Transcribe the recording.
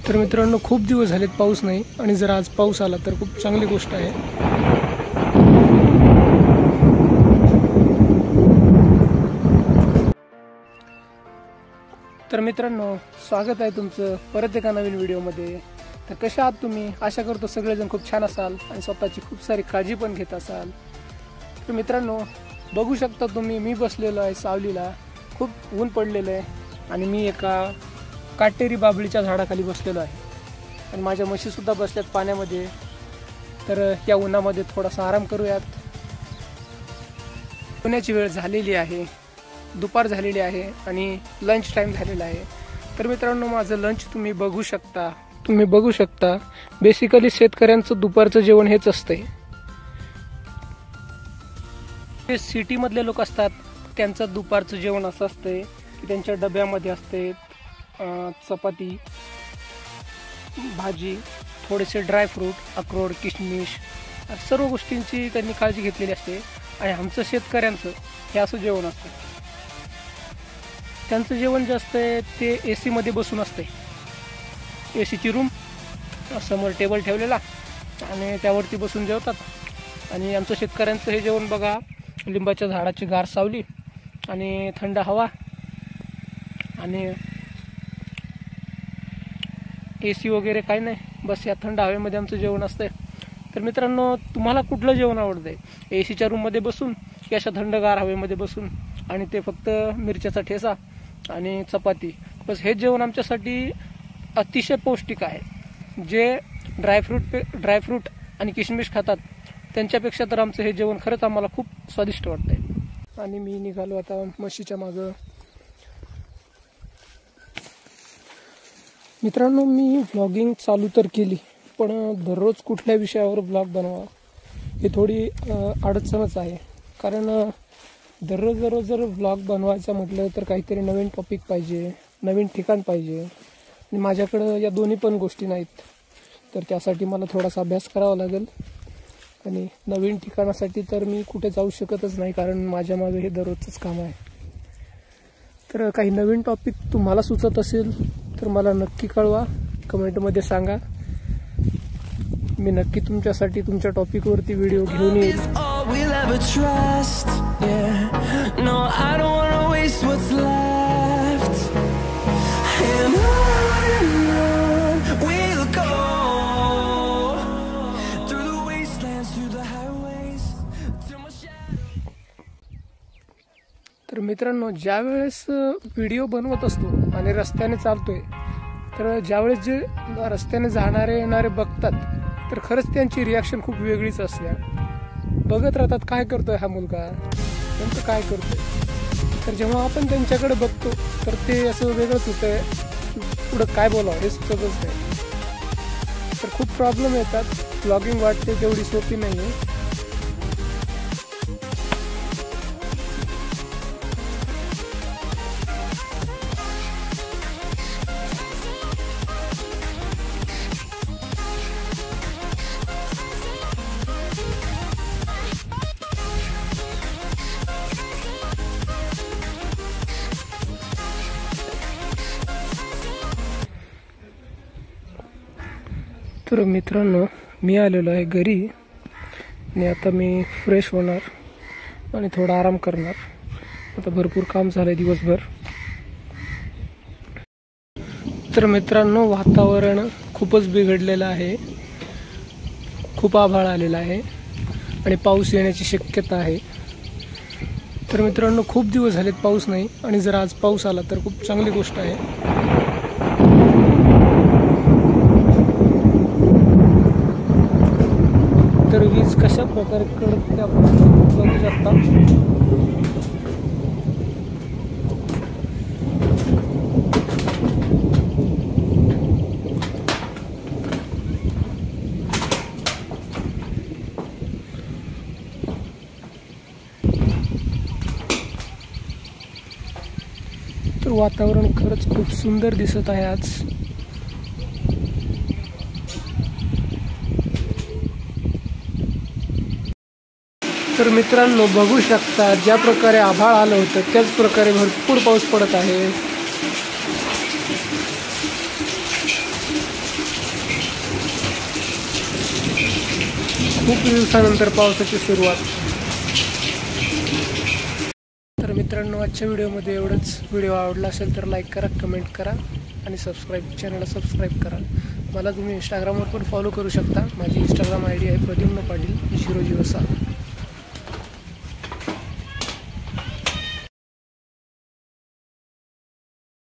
तर मित्रांनो, खूप दिवस झालेत पाऊस नाही आणि जर आज पाऊस आला तर खूप चांगली गोष्ट आहे। तर मित्रांनो, स्वागत आहे तुमचं परत एका नवीन व्हिडिओमध्ये। तर कशा आहात तुम्ही? आशा करतो सगळेजण खूप छान असाल आणि स्वतःची खूप सारी काळजी पण घेत असाल। तर मित्रांनो, बघू शकता तुम्ही, मी बसलेलो आहे सावलीला। खूप ऊन पडलेलं आहे आणि मी एका काटेरी बाबळीच्या झाडाखाली बसलेलो आहे आणि माझ्या म्हशी सुद्धा बसल्यात पाण्यामध्ये। तर या उन्हामध्ये थोडासा आराम करूयात। पुण्याची वेळ झालेली आहे, दुपार झालेली आहे आणि लंच टाइम झालेला आहे। तर मित्रांनो, माझं लंच तुम्ही बघू शकता। बेसिकली शेतकऱ्यांचं दुपारचं जेवण हेच असते। जे सिटी मधले लोक असतात त्यांचं दुपारचं जेवण असं असते की त्यांच्या डब्यामध्ये असते चपाती, भाजी, थोडेसे ड्रायफ्रूट, अक्रोड, किशमिश, सर्व गोष्टींची त्यांनी काळजी घेतलेली असते। आणि आमचं शेतकऱ्यांचं हे असं जेवण असतं। त्यांचं जेवण जे असतं ते AC मध्ये बसून असते। ACची रूम, समोर टेबल ठेवलेला आणि त्यावरती बसून जेवतात। आणि आमचं शेतकऱ्यांचं हे जेवण बघा, लिंबाच्या झाडाची गार सावली आणि थंड हवा आणि AC वगैरे काही नाही, बस या थंड हवेमध्ये आमचं जेवण असतं। तर मित्रांनो, तुम्हाला कुठलं जेवण आवडतंय? ACच्या रूममध्ये बसून की अशा थंडगार हवेमध्ये बसून आणि ते फक्त मिरच्याचा ठेचा आणि चपाती? बस हे जेवण आमच्यासाठी अतिशय पौष्टिक आहे। जे ड्रायफ्रूट आणि किशमिश खातात त्यांच्यापेक्षा तर आमचं हे जेवण खरंच आम्हाला खूप स्वादिष्ट वाटतंय। आणि मी निघालो आता म्हशीच्या मागं। मित्रांनो, मी व्लॉगिंग चालू तर केली, पण दररोज कुठल्या विषयावर व्लॉग बनवा हे थोडी अडचणच आहे। कारण दररोज जर व्लॉग बनवायचा म्हटलं तर काहीतरी नवीन टॉपिक पाहिजे, नवीन ठिकाण पाहिजे आणि माझ्याकडं या दोन्ही पण गोष्टी नाहीत। तर त्यासाठी मला थोडासा अभ्यास करावा लागेल आणि नवीन ठिकाणासाठी तर मी कुठे जाऊ शकतच नाही, कारण माझ्या मागे हे दररोजच काम आहे। तर काही नवीन टॉपिक तुम्हाला सुचत असेल तर मला नक्की कळवा, कमेंटमध्ये सांगा। मी नक्की तुमच्यासाठी तुमच्या टॉपिकवरती व्हिडिओ घेऊन येईल। तर मित्रांनो, ज्यावेळेस व्हिडिओ बनवत असतो आणि रस्त्याने चालतोय, तर ज्यावेळेस जे रस्त्याने जाणारे येणारे बघतात तर खरंच त्यांची रिॲक्शन खूप वेगळीच असते। बघत राहतात, काय करतोय हा मुलगा, त्यांचं काय करतोय। तर जेव्हा आपण त्यांच्याकडे बघतो तर ते असं वेगळंच होतंय, पुढं काय बोलावं हे सुचतच नाही। तर खूप प्रॉब्लेम येतात। व्लॉगिंग वाटते तेवढी सोपी नाही आहे। तर मित्रांनो, मी आलेलो आहे घरी आणि आता मी फ्रेश होणार आणि थोडा आराम करणार। आता भरपूर काम झालंय दिवसभर। तर मित्रांनो, वातावरण खूपच बिघडलेलं आहे, खूप आभाळ आलेला आहे आणि पाऊस येण्याची शक्यता आहे। तर मित्रांनो, खूप दिवस झालेत पाऊस नाही आणि जर आज पाऊस आला तर खूप चांगली गोष्ट आहे। तर वीज कशा प्रकारे कडकते आपण बघू शकता। तर वातावरण खरंच खूप सुंदर दिसत आहे आज। तर मित्रांनो, बघू शकता ज्या प्रकारे आभाळ आलं होतं त्याच प्रकारे भरपूर पाऊस पडत आहे। खूप दिवसानंतर पावसाची सुरुवात. तर मित्रांनो, आजच्या व्हिडिओमध्ये एवढंच. व्हिडिओ आवडला असेल तर लाईक करा, कमेंट करा आणि चॅनलला सबस्क्राईब करा. मला तुम्ही इंस्टाग्रामवर पण फॉलो करू शकता. माझी इंस्टाग्राम ID आहे प्रद्युम्न पाटील 001.